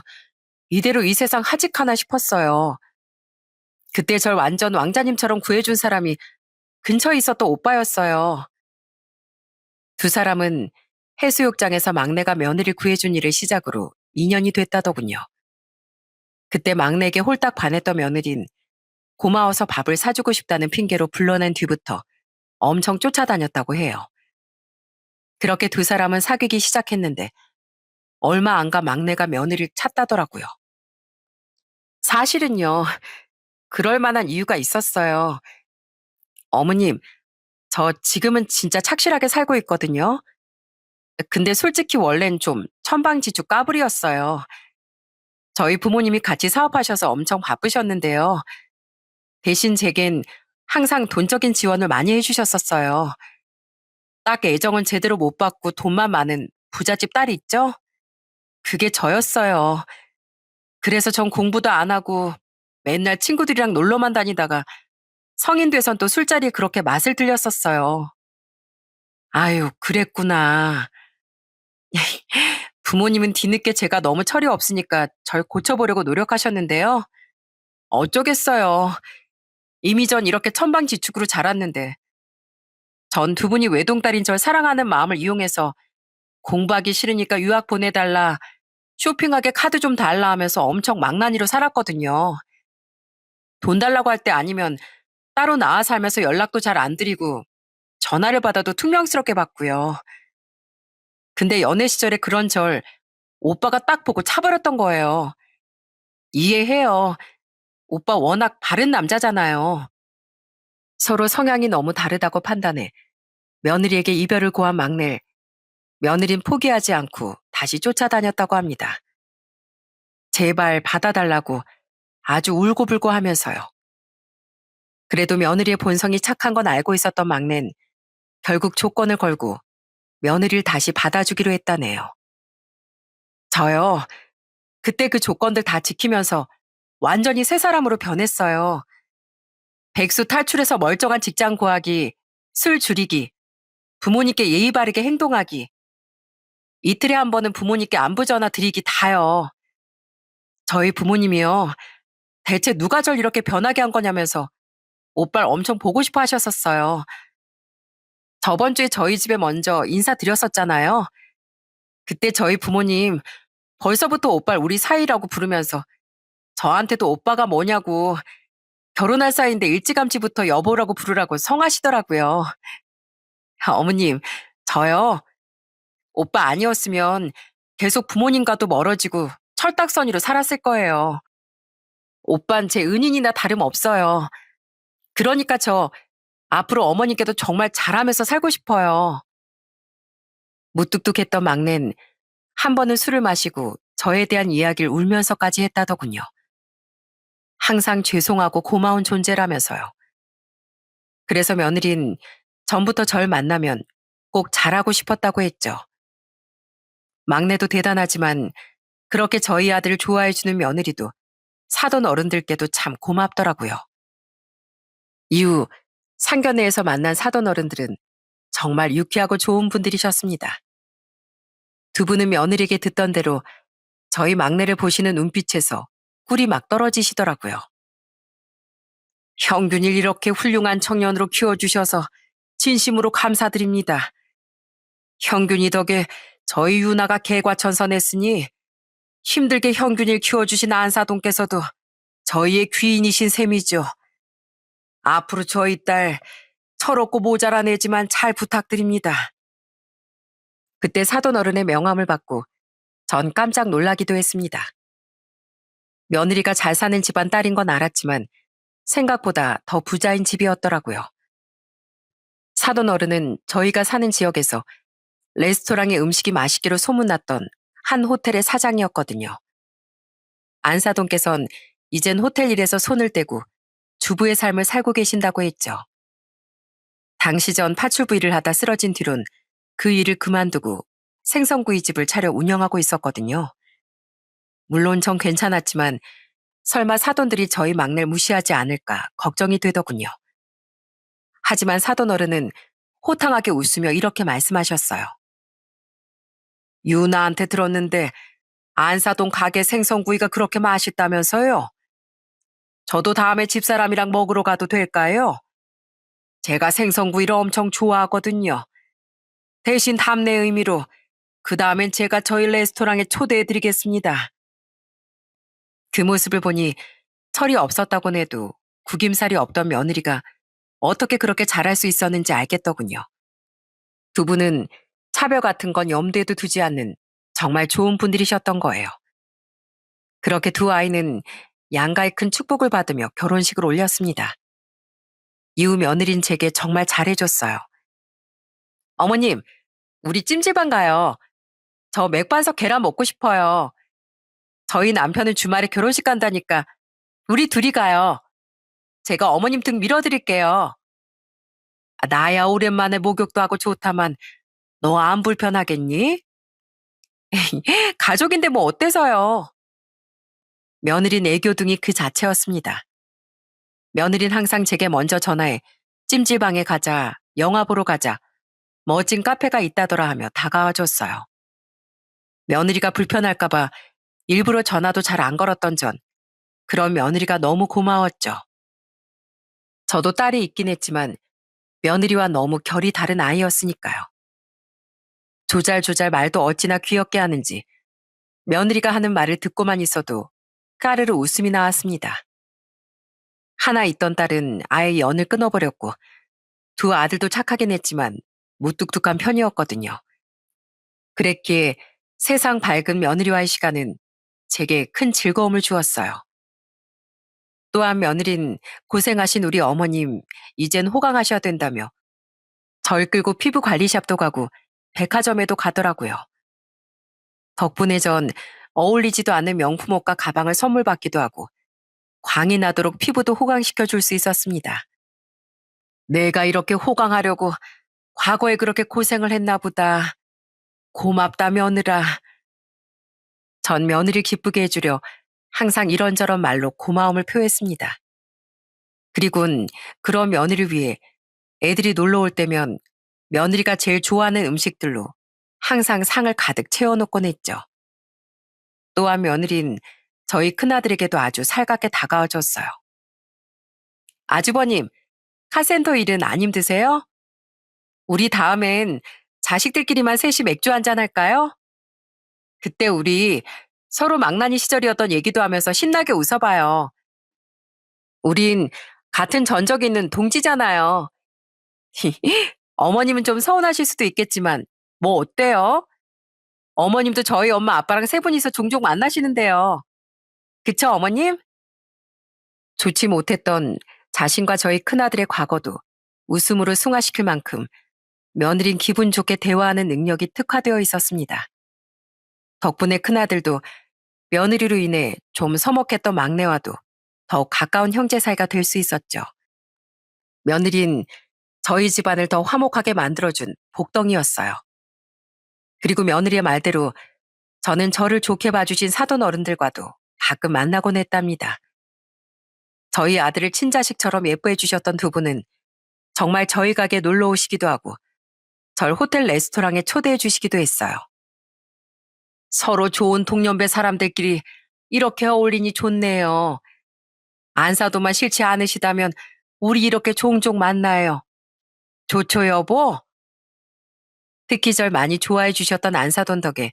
이대로 이 세상 하직하나 싶었어요. 그때 절 완전 왕자님처럼 구해준 사람이 근처에 있었던 오빠였어요. 두 사람은 해수욕장에서 막내가 며느리 구해준 일을 시작으로 인연이 됐다더군요. 그때 막내에게 홀딱 반했던 며느린 고마워서 밥을 사주고 싶다는 핑계로 불러낸 뒤부터 엄청 쫓아다녔다고 해요. 그렇게 두 사람은 사귀기 시작했는데 얼마 안 가 막내가 며느리를 찾다더라고요. 사실은요, 그럴 만한 이유가 있었어요. 어머님, 저 지금은 진짜 착실하게 살고 있거든요. 근데 솔직히 원래는 좀 천방지축 까불이었어요. 저희 부모님이 같이 사업하셔서 엄청 바쁘셨는데요. 대신 제겐 항상 돈적인 지원을 많이 해주셨었어요. 딱 애정은 제대로 못 받고 돈만 많은 부잣집 딸이 있죠? 그게 저였어요. 그래서 전 공부도 안 하고 맨날 친구들이랑 놀러만 다니다가 성인 돼선 또 술자리에 그렇게 맛을 들렸었어요. 아유, 그랬구나. 부모님은 뒤늦게 제가 너무 철이 없으니까 절 고쳐보려고 노력하셨는데요. 어쩌겠어요. 이미 전 이렇게 천방지축으로 자랐는데 전 두 분이 외동딸인 절 사랑하는 마음을 이용해서 공부하기 싫으니까 유학 보내달라, 쇼핑하게 카드 좀 달라 하면서 엄청 망나니로 살았거든요. 돈 달라고 할 때 아니면 따로 나와 살면서 연락도 잘 안 드리고 전화를 받아도 퉁명스럽게 받고요. 근데 연애 시절에 그런 절 오빠가 딱 보고 차버렸던 거예요. 이해해요. 오빠 워낙 바른 남자잖아요. 서로 성향이 너무 다르다고 판단해 며느리에게 이별을 고한 막내를 며느린 포기하지 않고 다시 쫓아다녔다고 합니다. 제발 받아달라고 아주 울고불고 하면서요. 그래도 며느리의 본성이 착한 건 알고 있었던 막내는 결국 조건을 걸고 며느리를 다시 받아주기로 했다네요. 저요, 그때 그 조건들 다 지키면서 완전히 새 사람으로 변했어요. 백수 탈출해서 멀쩡한 직장 구하기, 술 줄이기, 부모님께 예의 바르게 행동하기, 이틀에 한 번은 부모님께 안부 전화 드리기 다요. 저희 부모님이요, 대체 누가 절 이렇게 변하게 한 거냐면서 오빠를 엄청 보고 싶어 하셨었어요. 저번 주에 저희 집에 먼저 인사드렸었잖아요. 그때 저희 부모님 벌써부터 오빠를 우리 사이라고 부르면서 저한테도 오빠가 뭐냐고 결혼할 사이인데 일찌감치부터 여보라고 부르라고 성하시더라고요. 어머님, 저요, 오빠 아니었으면 계속 부모님과도 멀어지고 철딱서니로 살았을 거예요. 오빤 제 은인이나 다름없어요. 그러니까 저 앞으로 어머님께도 정말 잘하면서 살고 싶어요. 무뚝뚝했던 막내는 한 번은 술을 마시고 저에 대한 이야기를 울면서까지 했다더군요. 항상 죄송하고 고마운 존재라면서요. 그래서 며느린 전부터 절 만나면 꼭 잘하고 싶었다고 했죠. 막내도 대단하지만 그렇게 저희 아들을 좋아해주는 며느리도 사돈 어른들께도 참 고맙더라고요. 이후 상견례에서 만난 사돈 어른들은 정말 유쾌하고 좋은 분들이셨습니다. 두 분은 며느리에게 듣던 대로 저희 막내를 보시는 눈빛에서 꿀이 막 떨어지시더라고요. 형균이를 이렇게 훌륭한 청년으로 키워주셔서 진심으로 감사드립니다. 형균이 덕에 저희 유나가 개과천선했으니 힘들게 형균이를 키워주신 안사돈께서도 저희의 귀인이신 셈이죠. 앞으로 저희 딸 철없고 모자란 애지만 잘 부탁드립니다. 그때 사돈 어른의 명함을 받고 전 깜짝 놀라기도 했습니다. 며느리가 잘 사는 집안 딸인 건 알았지만 생각보다 더 부자인 집이었더라고요. 사돈 어른은 저희가 사는 지역에서 레스토랑의 음식이 맛있기로 소문났던 한 호텔의 사장이었거든요. 안사돈께선 이젠 호텔 일에서 손을 떼고 주부의 삶을 살고 계신다고 했죠. 당시 전 파출부 일을 하다 쓰러진 뒤론 그 일을 그만두고 생선구이집을 차려 운영하고 있었거든요. 물론 전 괜찮았지만 설마 사돈들이 저희 막내를 무시하지 않을까 걱정이 되더군요. 하지만 사돈 어른은 호탕하게 웃으며 이렇게 말씀하셨어요. 유나한테 들었는데 안사돈 가게 생선구이가 그렇게 맛있다면서요? 저도 다음에 집사람이랑 먹으러 가도 될까요? 제가 생선구이를 엄청 좋아하거든요. 대신 답례 의미로 그 다음엔 제가 저희 레스토랑에 초대해드리겠습니다. 그 모습을 보니 철이 없었다곤 해도 구김살이 없던 며느리가 어떻게 그렇게 잘할 수 있었는지 알겠더군요. 두 분은 차별 같은 건 염두에도 두지 않는 정말 좋은 분들이셨던 거예요. 그렇게 두 아이는 양가의 큰 축복을 받으며 결혼식을 올렸습니다. 이후 며느린 제게 정말 잘해줬어요. 어머님, 우리 찜질방 가요. 저 맥반석 계란 먹고 싶어요. 저희 남편은 주말에 결혼식 간다니까 우리 둘이 가요. 제가 어머님 등 밀어드릴게요. 나야 오랜만에 목욕도 하고 좋다만 너 안 불편하겠니? 가족인데 뭐 어때서요? 며느린 애교둥이 그 자체였습니다. 며느린 항상 제게 먼저 전화해 찜질방에 가자, 영화 보러 가자, 멋진 카페가 있다더라 하며 다가와줬어요. 며느리가 불편할까봐 일부러 전화도 잘 안 걸었던 전 그런 며느리가 너무 고마웠죠. 저도 딸이 있긴 했지만 며느리와 너무 결이 다른 아이였으니까요. 조잘조잘 말도 어찌나 귀엽게 하는지 며느리가 하는 말을 듣고만 있어도 까르르 웃음이 나왔습니다. 하나 있던 딸은 아예 연을 끊어버렸고 두 아들도 착하긴 했지만 무뚝뚝한 편이었거든요. 그랬기에 세상 밝은 며느리와의 시간은 제게 큰 즐거움을 주었어요. 또한 며느린 고생하신 우리 어머님 이젠 호강하셔야 된다며 절 끌고 피부 관리샵도 가고 백화점에도 가더라고요. 덕분에 전 어울리지도 않는 명품 옷과 가방을 선물 받기도 하고 광이 나도록 피부도 호강시켜 줄 수 있었습니다. 내가 이렇게 호강하려고 과거에 그렇게 고생을 했나 보다. 고맙다 며느라. 전 며느리를 기쁘게 해주려 항상 이런저런 말로 고마움을 표했습니다. 그리곤 그런 며느리를 위해 애들이 놀러 올 때면 며느리가 제일 좋아하는 음식들로 항상 상을 가득 채워놓곤 했죠. 또한 며느린 저희 큰아들에게도 아주 살갑게 다가와줬어요. 아주버님, 카센터 일은 안 힘드세요? 우리 다음엔 자식들끼리만 셋이 맥주 한잔 할까요? 그때 우리 서로 망나니 시절이었던 얘기도 하면서 신나게 웃어봐요. 우린 같은 전적이 있는 동지잖아요. 어머님은 좀 서운하실 수도 있겠지만 뭐 어때요? 어머님도 저희 엄마 아빠랑 세 분이서 종종 만나시는데요. 그쵸 어머님? 좋지 못했던 자신과 저희 큰아들의 과거도 웃음으로 승화시킬 만큼 며느린 기분 좋게 대화하는 능력이 특화되어 있었습니다. 덕분에 큰아들도 며느리로 인해 좀 서먹했던 막내와도 더욱 가까운 형제 사이가 될 수 있었죠. 며느린 저희 집안을 더 화목하게 만들어준 복덩이였어요. 그리고 며느리의 말대로 저는 저를 좋게 봐주신 사돈 어른들과도 가끔 만나곤 했답니다. 저희 아들을 친자식처럼 예뻐해 주셨던 두 분은 정말 저희 가게 놀러 오시기도 하고 절 호텔 레스토랑에 초대해 주시기도 했어요. 서로 좋은 동년배 사람들끼리 이렇게 어울리니 좋네요. 안사도만 싫지 않으시다면 우리 이렇게 종종 만나요. 좋죠 여보? 특히 절 많이 좋아해 주셨던 안사돈 덕에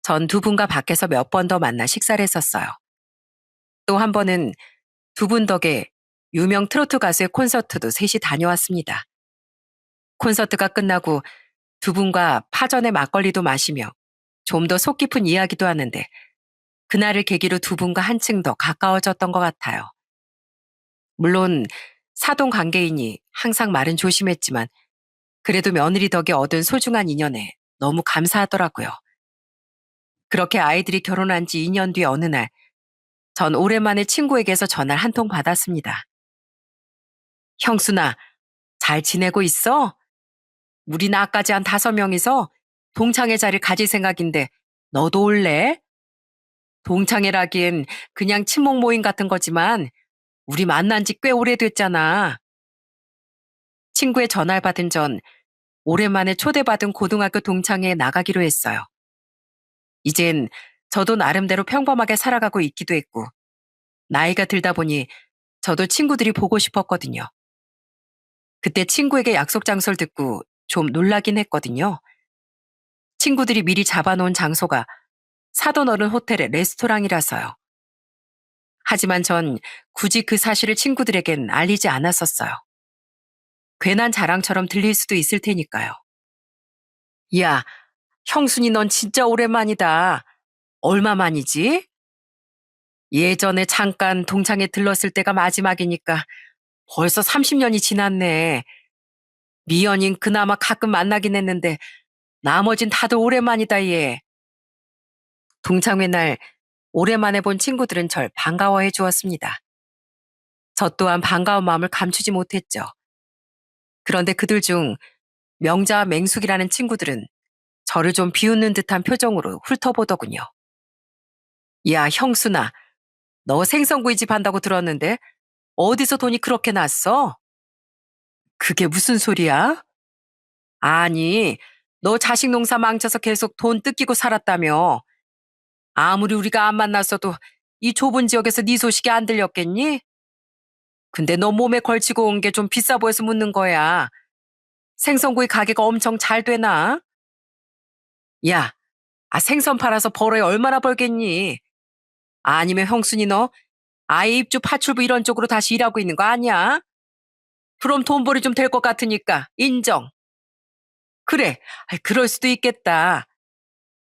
전 두 분과 밖에서 몇 번 더 만나 식사를 했었어요. 또 한 번은 두 분 덕에 유명 트로트 가수의 콘서트도 셋이 다녀왔습니다. 콘서트가 끝나고 두 분과 파전에 막걸리도 마시며 좀 더 속 깊은 이야기도 하는데 그날을 계기로 두 분과 한층 더 가까워졌던 것 같아요. 물론 사돈 관계이니 항상 말은 조심했지만 그래도 며느리 덕에 얻은 소중한 인연에 너무 감사하더라고요. 그렇게 아이들이 결혼한 지 2년 뒤 어느 날, 전 오랜만에 친구에게서 전화를 한 통 받았습니다. 형수나, 잘 지내고 있어? 우리 나까지 한 5명이서 동창회 자리를 가질 생각인데 너도 올래? 동창회라기엔 그냥 친목 모임 같은 거지만 우리 만난 지 꽤 오래됐잖아. 친구의 전화를 받은 전 오랜만에 초대받은 고등학교 동창회에 나가기로 했어요. 이젠 저도 나름대로 평범하게 살아가고 있기도 했고 나이가 들다 보니 저도 친구들이 보고 싶었거든요. 그때 친구에게 약속 장소를 듣고 좀 놀라긴 했거든요. 친구들이 미리 잡아놓은 장소가 사돈 어른 호텔의 레스토랑이라서요. 하지만 전 굳이 그 사실을 친구들에겐 알리지 않았었어요. 괜한 자랑처럼 들릴 수도 있을 테니까요. 야, 형순이 넌 진짜 오랜만이다. 얼마만이지? 예전에 잠깐 동창회 들렀을 때가 마지막이니까 벌써 30년이 지났네. 미연인 그나마 가끔 만나긴 했는데 나머진 다들 오랜만이다 얘. 동창회 날 오랜만에 본 친구들은 절 반가워해 주었습니다. 저 또한 반가운 마음을 감추지 못했죠. 그런데 그들 중 명자와 맹숙이라는 친구들은 저를 좀 비웃는 듯한 표정으로 훑어보더군요. 야, 형수나, 너 생선구이집 한다고 들었는데 어디서 돈이 그렇게 났어? 그게 무슨 소리야? 아니, 너 자식 농사 망쳐서 계속 돈 뜯기고 살았다며. 아무리 우리가 안 만났어도 이 좁은 지역에서 네 소식이 안 들렸겠니? 근데 너 몸에 걸치고 온 게 좀 비싸 보여서 묻는 거야. 생선구이 가게가 엄청 잘 되나? 야, 생선 팔아서 벌어야 얼마나 벌겠니? 아니면 형순이 너 아예 입주 파출부 이런 쪽으로 다시 일하고 있는 거 아니야? 그럼 돈벌이 좀 될 것 같으니까 인정. 그래, 그럴 수도 있겠다.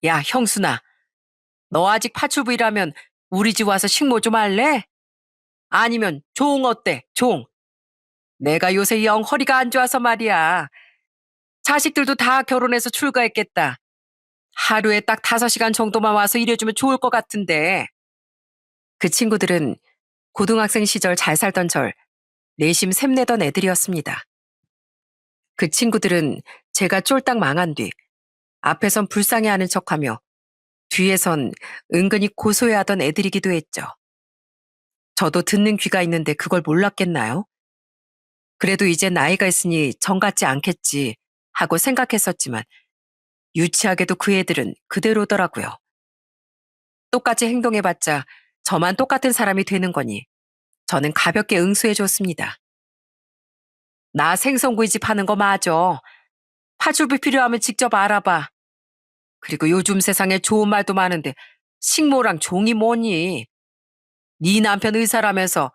야, 형순아, 너 아직 파출부 일하면 우리 집 와서 식모 좀 할래? 아니면 종 어때? 종. 내가 요새 영 허리가 안 좋아서 말이야. 자식들도 다 결혼해서 출가했겠다. 하루에 딱 5시간 정도만 와서 일해주면 좋을 것 같은데. 그 친구들은 고등학생 시절 잘 살던 절 내심 샘내던 애들이었습니다. 그 친구들은 제가 쫄딱 망한 뒤 앞에선 불쌍해하는 척하며 뒤에선 은근히 고소해하던 애들이기도 했죠. 저도 듣는 귀가 있는데 그걸 몰랐겠나요? 그래도 이제 나이가 있으니 정 같지 않겠지 하고 생각했었지만 유치하게도 그 애들은 그대로더라고요. 똑같이 행동해봤자 저만 똑같은 사람이 되는 거니 저는 가볍게 응수해줬습니다. 나 생선구이집 하는 거 맞아. 파출부 필요하면 직접 알아봐. 그리고 요즘 세상에 좋은 말도 많은데 식모랑 종이 뭐니? 네 남편 의사라면서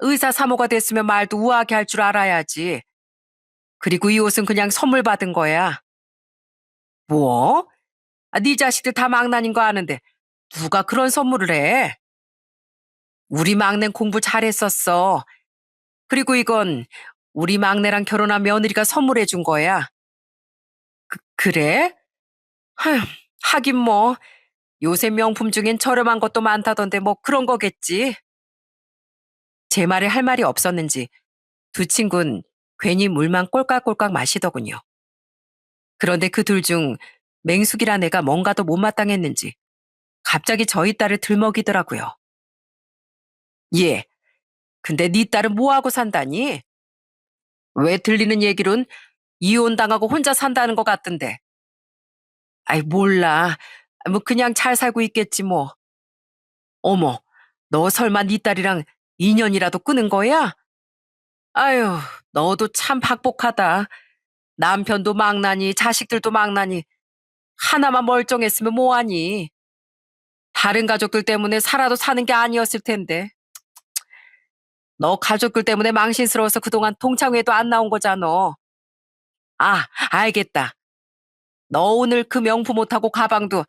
의사 사모가 됐으면 말도 우아하게 할 줄 알아야지. 그리고 이 옷은 그냥 선물 받은 거야. 뭐? 네 자식들 다 망나닌 거 아는데 누가 그런 선물을 해? 우리 막내는 공부 잘했었어. 그리고 이건 우리 막내랑 결혼한 며느리가 선물해 준 거야. 그래? 하휴, 하긴 뭐 요새 명품 중엔 저렴한 것도 많다던데 뭐 그런 거겠지. 제 말에 할 말이 없었는지 두 친구는 괜히 물만 꼴깍꼴깍 마시더군요. 그런데 그 둘 중 맹숙이란 애가 뭔가도 못마땅했는지 갑자기 저희 딸을 들먹이더라고요. 예, 근데 네 딸은 뭐하고 산다니? 왜 들리는 얘기론 이혼당하고 혼자 산다는 것 같던데. 아이 몰라. 뭐 그냥 잘 살고 있겠지 뭐. 어머, 너 설마 네 딸이랑 인연이라도 끄는 거야? 아유, 너도 참 박복하다. 남편도 망나니 자식들도 망나니 하나만 멀쩡했으면 뭐하니. 다른 가족들 때문에 살아도 사는 게 아니었을 텐데. 너 가족들 때문에 망신스러워서 그동안 동창회도 안 나온 거잖아. 아, 알겠다. 너 오늘 그 명품 옷하고 가방도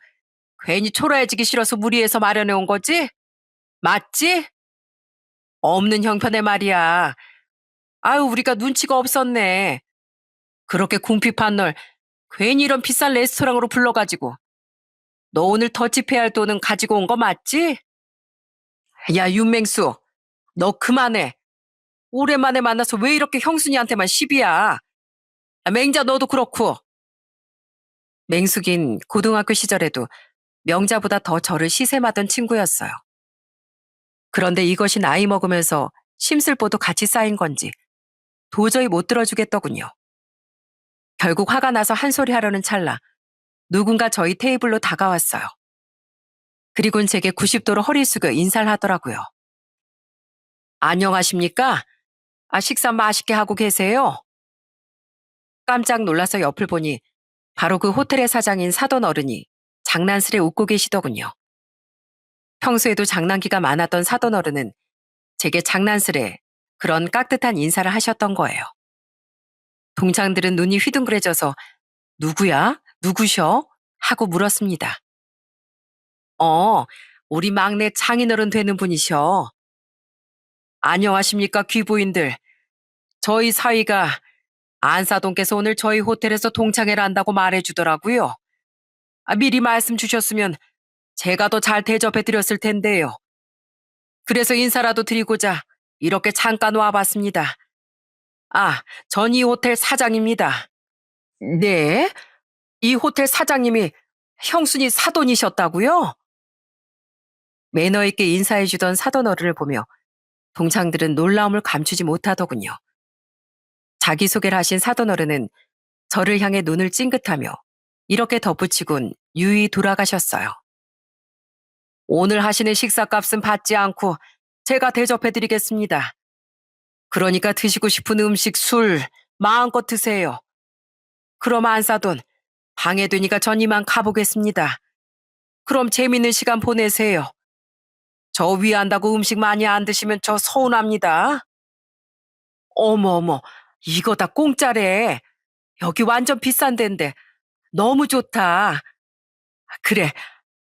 괜히 초라해지기 싫어서 무리해서 마련해 온 거지? 맞지? 없는 형편의 말이야. 아유, 우리가 눈치가 없었네. 그렇게 궁핍한 널 괜히 이런 비싼 레스토랑으로 불러가지고. 너 오늘 더치페이 할 돈은 가지고 온 거 맞지? 야, 윤맹수, 너 그만해. 오랜만에 만나서 왜 이렇게 형순이한테만 시비야? 아, 맹자 너도 그렇고. 맹숙인 고등학교 시절에도 명자보다 더 저를 시샘하던 친구였어요. 그런데 이것이 나이 먹으면서 심술보도 같이 쌓인 건지 도저히 못 들어주겠더군요. 결국 화가 나서 한 소리 하려는 찰나 누군가 저희 테이블로 다가왔어요. 그리고는 제게 90도로 허리 숙여 인사를 하더라고요. 안녕하십니까? 아, 식사 맛있게 하고 계세요? 깜짝 놀라서 옆을 보니 바로 그 호텔의 사장인 사돈 어른이 장난스레 웃고 계시더군요. 평소에도 장난기가 많았던 사돈 어른은 제게 장난스레 그런 깍듯한 인사를 하셨던 거예요. 동창들은 눈이 휘둥그레져서 누구야? 누구셔? 하고 물었습니다. 어, 우리 막내 장인어른 되는 분이셔. 안녕하십니까 귀부인들. 저희 사위가 안사돈께서 오늘 저희 호텔에서 동창회를 한다고 말해주더라고요. 아, 미리 말씀 주셨으면 제가 더 잘 대접해 드렸을 텐데요. 그래서 인사라도 드리고자 이렇게 잠깐 와봤습니다. 아, 전 이 호텔 사장입니다. 네? 이 호텔 사장님이 형순이 사돈이셨다고요? 매너 있게 인사해주던 사돈 어른을 보며 동창들은 놀라움을 감추지 못하더군요. 자기소개를 하신 사돈 어른은 저를 향해 눈을 찡긋하며 이렇게 덧붙이곤 유유히 돌아가셨어요. 오늘 하시는 식사값은 받지 않고 제가 대접해드리겠습니다. 그러니까 드시고 싶은 음식, 술 마음껏 드세요. 그럼 안사돈, 방해되니까 전 이만 가보겠습니다. 그럼 재밌는 시간 보내세요. 저 위한다고 음식 많이 안 드시면 저 서운합니다. 어머어머, 이거 다 공짜래. 여기 완전 비싼 데인데 너무 좋다. 그래,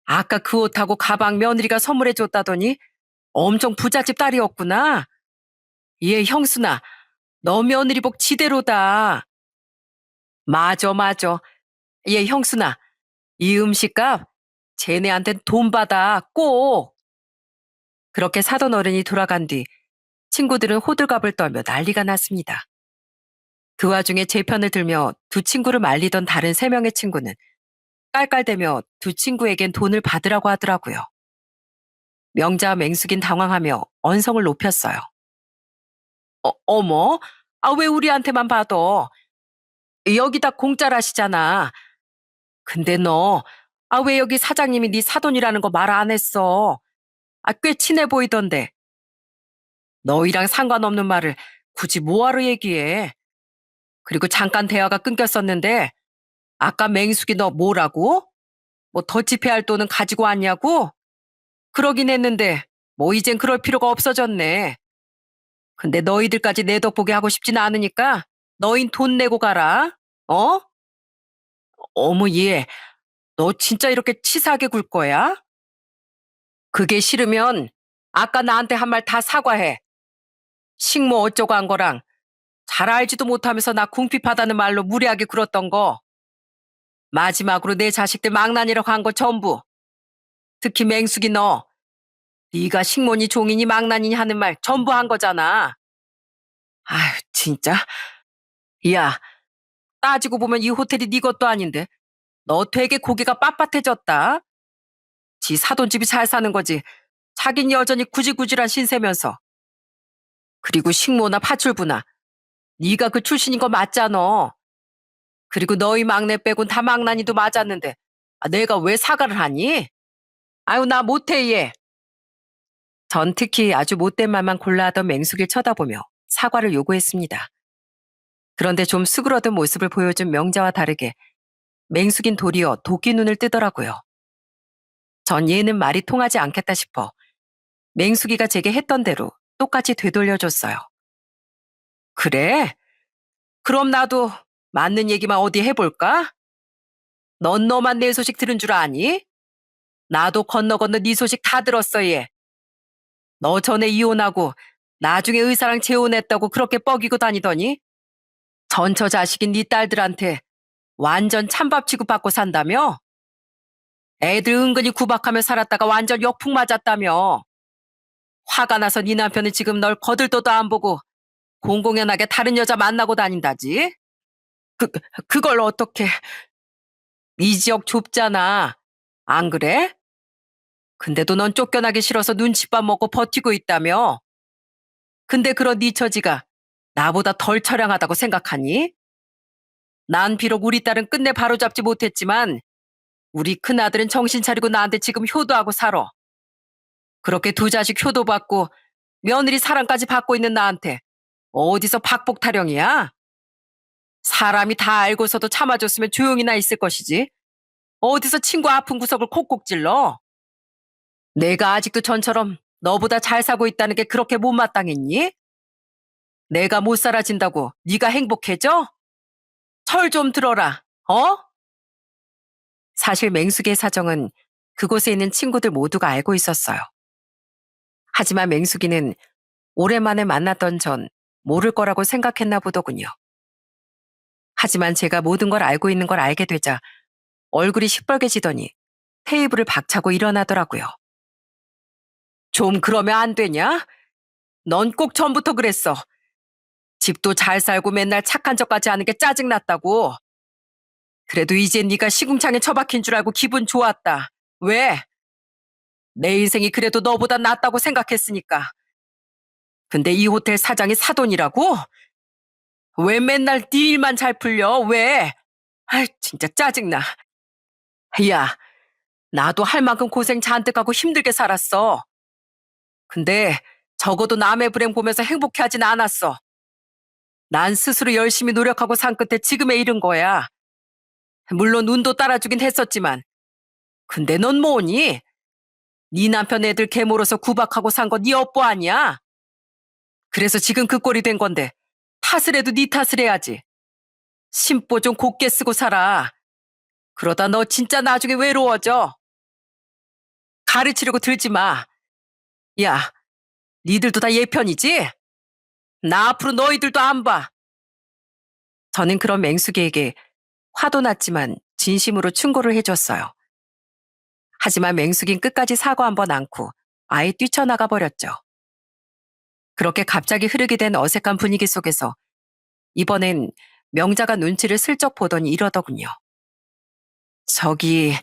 아까 그 옷하고 가방 며느리가 선물해 줬다더니 엄청 부잣집 딸이었구나. 예, 형수나, 너 며느리 복 지대로다. 맞아, 맞아. 예, 형수나, 이 음식값 쟤네한텐 돈 받아, 꼭. 그렇게 사돈 어른이 돌아간 뒤 친구들은 호들갑을 떨며 난리가 났습니다. 그 와중에 제 편을 들며 두 친구를 말리던 다른 3명의 친구는 깔깔대며 두 친구에겐 돈을 받으라고 하더라고요. 명자와 맹숙인 당황하며 언성을 높였어요. 어머? 아, 왜 우리한테만 받아? 여기 다 공짜라시잖아. 근데 너, 아, 왜 여기 사장님이 네 사돈이라는 거 말 안 했어? 아, 꽤 친해 보이던데. 너희랑 상관없는 말을 굳이 뭐하러 얘기해? 그리고 잠깐 대화가 끊겼었는데 아까 맹숙이 너 뭐라고? 뭐 더치페이 할 돈은 가지고 왔냐고? 그러긴 했는데 뭐 이젠 그럴 필요가 없어졌네. 근데 너희들까지 내 덕보게 하고 싶진 않으니까 너흰 돈 내고 가라. 어? 어머 얘, 너 진짜 이렇게 치사하게 굴 거야? 그게 싫으면 아까 나한테 한 말 다 사과해. 식모 어쩌고 한 거랑 잘 알지도 못하면서 나 궁핍하다는 말로 무례하게 굴었던 거. 마지막으로 내 자식들 망나니라고 한 거 전부. 특히 맹숙이 너. 네가 식모니 종이니 망나니니 하는 말 전부 한 거잖아. 아휴 진짜. 야, 따지고 보면 이 호텔이 네 것도 아닌데 너 되게 고개가 빳빳해졌다. 지 사돈집이 잘 사는 거지. 자긴 여전히 구질구질한 신세면서. 그리고 식모나 파출부나 네가 그 출신인 거 맞잖아. 그리고 너희 막내 빼곤 다 망나니도 맞았는데 내가 왜 사과를 하니? 아유 나 못해 얘. 전 특히 아주 못된 말만 골라 하던 맹숙이를 쳐다보며 사과를 요구했습니다. 그런데 좀 수그러든 모습을 보여준 명자와 다르게 맹숙인 도리어 도끼 눈을 뜨더라고요. 전 얘는 말이 통하지 않겠다 싶어 맹숙이가 제게 했던 대로 똑같이 되돌려줬어요. 그래? 그럼 나도 맞는 얘기만 어디 해볼까? 넌 너만 내 소식 들은 줄 아니? 나도 건너 건너 네 소식 다 들었어, 얘. 너 전에 이혼하고 나중에 의사랑 재혼했다고 그렇게 뻐기고 다니더니 전처 자식인 네 딸들한테 완전 찬밥 취급받고 산다며? 애들 은근히 구박하며 살았다가 완전 역풍 맞았다며. 화가 나서 네 남편은 지금 널 거들떠도 안 보고 공공연하게 다른 여자 만나고 다닌다지? 그, 그걸 어떻게. 이 지역 좁잖아. 안 그래? 근데도 넌 쫓겨나기 싫어서 눈칫밥 먹고 버티고 있다며? 근데 그런 네 처지가 나보다 덜 처량하다고 생각하니? 난 비록 우리 딸은 끝내 바로잡지 못했지만 우리 큰아들은 정신 차리고 나한테 지금 효도하고 살아. 그렇게 두 자식 효도받고 며느리 사랑까지 받고 있는 나한테 어디서 박복 타령이야? 사람이 다 알고서도 참아줬으면 조용히나 있을 것이지. 어디서 친구 아픈 구석을 콕콕 찔러? 내가 아직도 전처럼 너보다 잘 사고 있다는 게 그렇게 못마땅했니? 내가 못 살아진다고 네가 행복해져? 철 좀 들어라. 어? 사실 맹숙이의 사정은 그곳에 있는 친구들 모두가 알고 있었어요. 하지만 맹숙이는 오랜만에 만났던 전 모를 거라고 생각했나 보더군요. 하지만 제가 모든 걸 알고 있는 걸 알게 되자 얼굴이 시뻘개지더니 테이블을 박차고 일어나더라고요. 좀 그러면 안 되냐? 넌 꼭 전부터 그랬어. 집도 잘 살고 맨날 착한 척까지 하는 게 짜증났다고. 그래도 이제 네가 시궁창에 처박힌 줄 알고 기분 좋았다. 왜? 내 인생이 그래도 너보다 낫다고 생각했으니까. 근데 이 호텔 사장이 사돈이라고? 왜 맨날 네 일만 잘 풀려? 왜? 아, 진짜 짜증나. 야, 나도 할 만큼 고생 잔뜩 하고 힘들게 살았어. 근데 적어도 남의 불행 보면서 행복해하진 않았어. 난 스스로 열심히 노력하고 산 끝에 지금에 이른 거야. 물론 운도 따라주긴 했었지만. 근데 넌 뭐니? 네 남편 애들 계모로서 구박하고 산 거 네 업보 아니야? 그래서 지금 그 꼴이 된 건데 탓을 해도 네 탓을 해야지. 심보 좀 곱게 쓰고 살아. 그러다 너 진짜 나중에 외로워져. 가르치려고 들지 마. 야, 니들도 다 얘 편이지? 나 앞으로 너희들도 안 봐. 저는 그런 맹숙이에게 화도 났지만 진심으로 충고를 해줬어요. 하지만 맹숙인 끝까지 사과 한번 않고 아예 뛰쳐나가 버렸죠. 그렇게 갑자기 흐르게 된 어색한 분위기 속에서 이번엔 명자가 눈치를 슬쩍 보더니 이러더군요. 저기,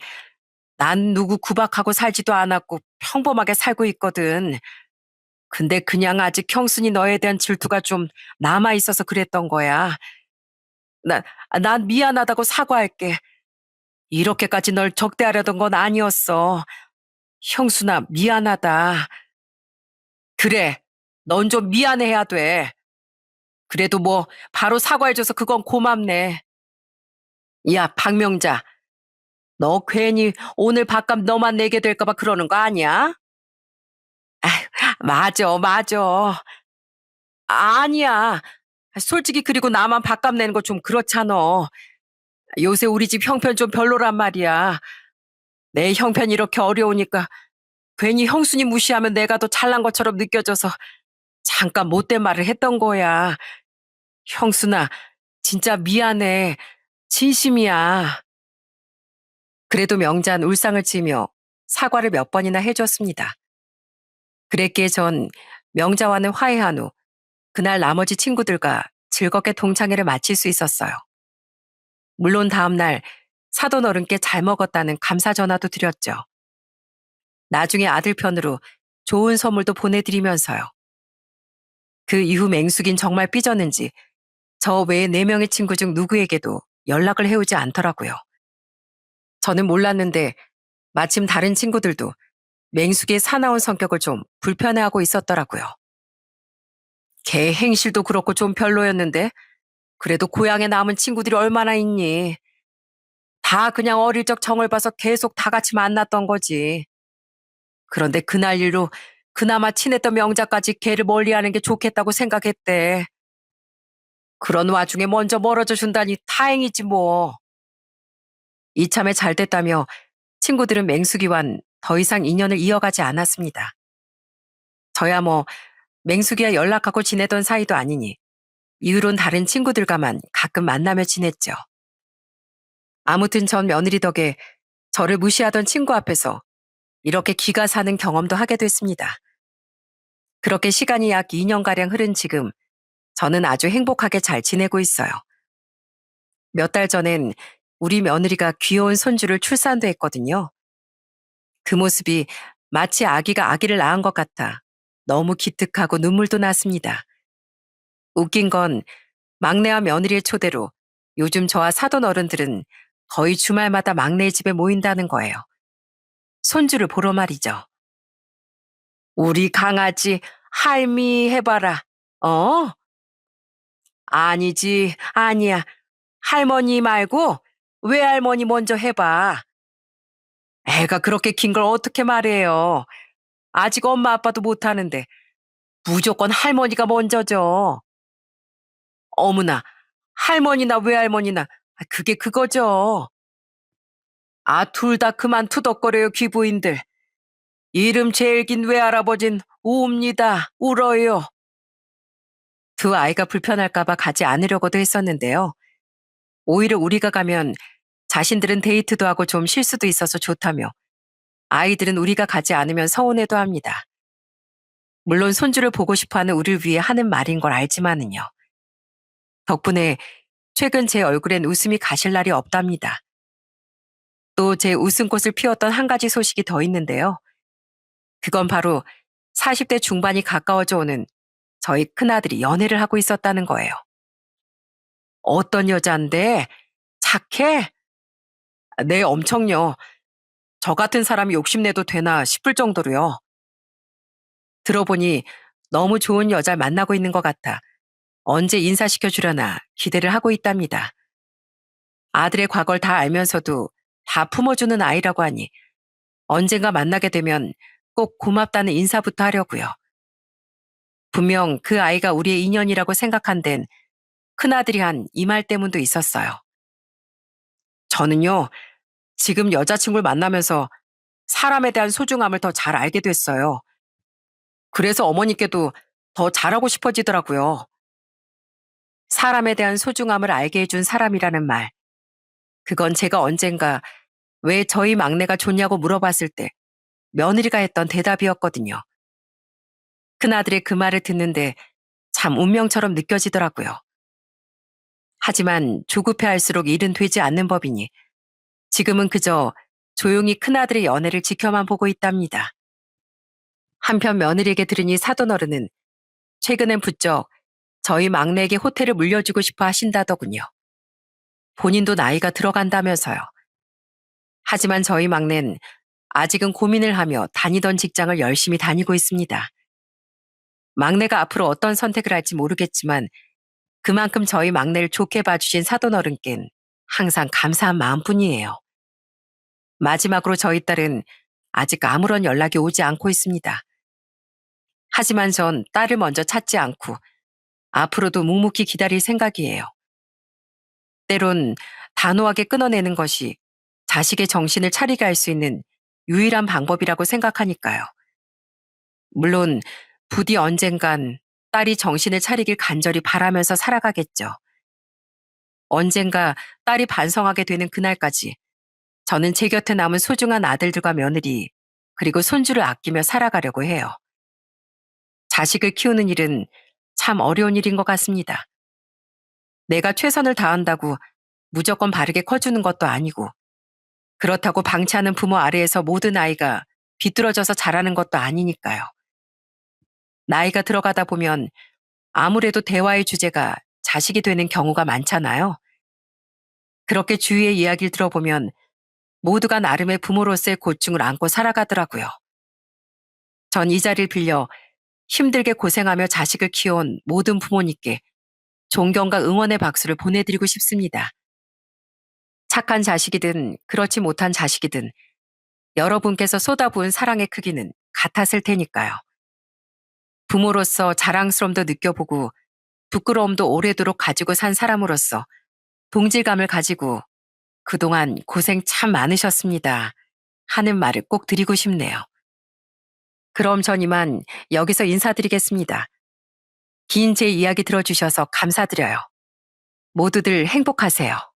난 누구 구박하고 살지도 않았고 평범하게 살고 있거든. 근데 그냥 아직 형순이 너에 대한 질투가 좀 남아있어서 그랬던 거야. 난 미안하다고 사과할게. 이렇게까지 널 적대하려던 건 아니었어. 형순아, 미안하다. 그래, 넌 좀 미안해야 돼. 그래도 뭐 바로 사과해줘서 그건 고맙네. 야, 박명자, 너 괜히 오늘 밥값 너만 내게 될까 봐 그러는 거 아니야? 아, 맞아, 맞아. 아니야. 솔직히 그리고 나만 밥값 내는 거 좀 그렇잖아. 요새 우리 집 형편 좀 별로란 말이야. 내 형편이 이렇게 어려우니까 괜히 형수님 무시하면 내가 더 잘난 것처럼 느껴져서 잠깐 못된 말을 했던 거야. 형수나, 진짜 미안해. 진심이야. 그래도 명자는 울상을 치며 사과를 몇 번이나 해줬습니다. 그랬기에 전 명자와는 화해한 후 그날 나머지 친구들과 즐겁게 동창회를 마칠 수 있었어요. 물론 다음날 사돈 어른께 잘 먹었다는 감사 전화도 드렸죠. 나중에 아들 편으로 좋은 선물도 보내드리면서요. 그 이후 맹숙인 정말 삐졌는지 저 외에 4명의 친구 중 누구에게도 연락을 해오지 않더라고요. 저는 몰랐는데 마침 다른 친구들도 맹숙의 사나운 성격을 좀 불편해하고 있었더라고요. 걔 행실도 그렇고 좀 별로였는데 그래도 고향에 남은 친구들이 얼마나 있니? 다 그냥 어릴 적 정을 봐서 계속 다 같이 만났던 거지. 그런데 그날 일로 그나마 친했던 명자까지 걔를 멀리하는 게 좋겠다고 생각했대. 그런 와중에 먼저 멀어져 준다니 다행이지 뭐. 이참에 잘 됐다며 친구들은 맹숙이와는 더 이상 인연을 이어가지 않았습니다. 저야 뭐 맹숙이와 연락하고 지내던 사이도 아니니 이후론 다른 친구들과만 가끔 만나며 지냈죠. 아무튼 전 며느리 덕에 저를 무시하던 친구 앞에서 이렇게 기가 사는 경험도 하게 됐습니다. 그렇게 시간이 약 2년가량 흐른 지금 저는 아주 행복하게 잘 지내고 있어요. 몇 달 전엔 우리 며느리가 귀여운 손주를 출산도 했거든요. 그 모습이 마치 아기가 아기를 낳은 것 같아 너무 기특하고 눈물도 났습니다. 웃긴 건 막내와 며느리의 초대로 요즘 저와 사돈 어른들은 거의 주말마다 막내 집에 모인다는 거예요. 손주를 보러 말이죠. 우리 강아지 할미 해봐라. 어? 아니지, 아니야. 할머니 말고 외할머니 먼저 해봐. 애가 그렇게 긴 걸 어떻게 말해요. 아직 엄마 아빠도 못하는데 무조건 할머니가 먼저죠. 어머나, 할머니나 외할머니나 그게 그거죠. 아, 둘 다 그만 투덕거려요, 귀부인들. 이름 제일 긴 외할아버진 웁니다. 울어요. 두 아이가 불편할까봐 가지 않으려고도 했었는데요. 오히려 우리가 가면 자신들은 데이트도 하고 좀 쉴 수도 있어서 좋다며 아이들은 우리가 가지 않으면 서운해도 합니다. 물론 손주를 보고 싶어하는 우리를 위해 하는 말인 걸 알지만은요. 덕분에 최근 제 얼굴엔 웃음이 가실 날이 없답니다. 또 제 웃음꽃을 피웠던 한 가지 소식이 더 있는데요. 그건 바로 40대 중반이 가까워져 오는 저희 큰아들이 연애를 하고 있었다는 거예요. 어떤 여잔데? 착해? 네, 엄청요. 저 같은 사람이 욕심내도 되나 싶을 정도로요. 들어보니 너무 좋은 여자를 만나고 있는 것 같아 언제 인사시켜 주려나 기대를 하고 있답니다. 아들의 과거를 다 알면서도 다 품어주는 아이라고 하니 언젠가 만나게 되면 꼭 고맙다는 인사부터 하려고요. 분명 그 아이가 우리의 인연이라고 생각한 데는 큰아들이 한 이 말 때문도 있었어요. 저는요, 지금 여자친구를 만나면서 사람에 대한 소중함을 더 잘 알게 됐어요. 그래서 어머니께도 더 잘하고 싶어지더라고요. 사람에 대한 소중함을 알게 해준 사람이라는 말. 그건 제가 언젠가 왜 저희 막내가 좋냐고 물어봤을 때 며느리가 했던 대답이었거든요. 큰아들의 그 말을 듣는데 참 운명처럼 느껴지더라고요. 하지만 조급해할수록 일은 되지 않는 법이니 지금은 그저 조용히 큰아들의 연애를 지켜만 보고 있답니다. 한편 며느리에게 들으니 사돈어른은 최근엔 부쩍 저희 막내에게 호텔을 물려주고 싶어 하신다더군요. 본인도 나이가 들어간다면서요. 하지만 저희 막내는 아직은 고민을 하며 다니던 직장을 열심히 다니고 있습니다. 막내가 앞으로 어떤 선택을 할지 모르겠지만 그만큼 저희 막내를 좋게 봐주신 사돈어른께는 항상 감사한 마음뿐이에요. 마지막으로 저희 딸은 아직 아무런 연락이 오지 않고 있습니다. 하지만 전 딸을 먼저 찾지 않고 앞으로도 묵묵히 기다릴 생각이에요. 때론 단호하게 끊어내는 것이 자식의 정신을 차리게 할 수 있는 유일한 방법이라고 생각하니까요. 물론 부디 언젠간 딸이 정신을 차리길 간절히 바라면서 살아가겠죠. 언젠가 딸이 반성하게 되는 그날까지 저는 제 곁에 남은 소중한 아들들과 며느리 그리고 손주를 아끼며 살아가려고 해요. 자식을 키우는 일은 참 어려운 일인 것 같습니다. 내가 최선을 다한다고 무조건 바르게 커주는 것도 아니고 그렇다고 방치하는 부모 아래에서 모든 아이가 비뚤어져서 자라는 것도 아니니까요. 나이가 들어가다 보면 아무래도 대화의 주제가 자식이 되는 경우가 많잖아요. 그렇게 주위의 이야기를 들어보면 모두가 나름의 부모로서의 고충을 안고 살아가더라고요. 전 이 자리를 빌려 힘들게 고생하며 자식을 키워온 모든 부모님께 존경과 응원의 박수를 보내드리고 싶습니다. 착한 자식이든 그렇지 못한 자식이든 여러분께서 쏟아부은 사랑의 크기는 같았을 테니까요. 부모로서 자랑스러움도 느껴보고 부끄러움도 오래도록 가지고 산 사람으로서 동질감을 가지고 그동안 고생 참 많으셨습니다 하는 말을 꼭 드리고 싶네요. 그럼 전 이만 여기서 인사드리겠습니다. 긴 제 이야기 들어주셔서 감사드려요. 모두들 행복하세요.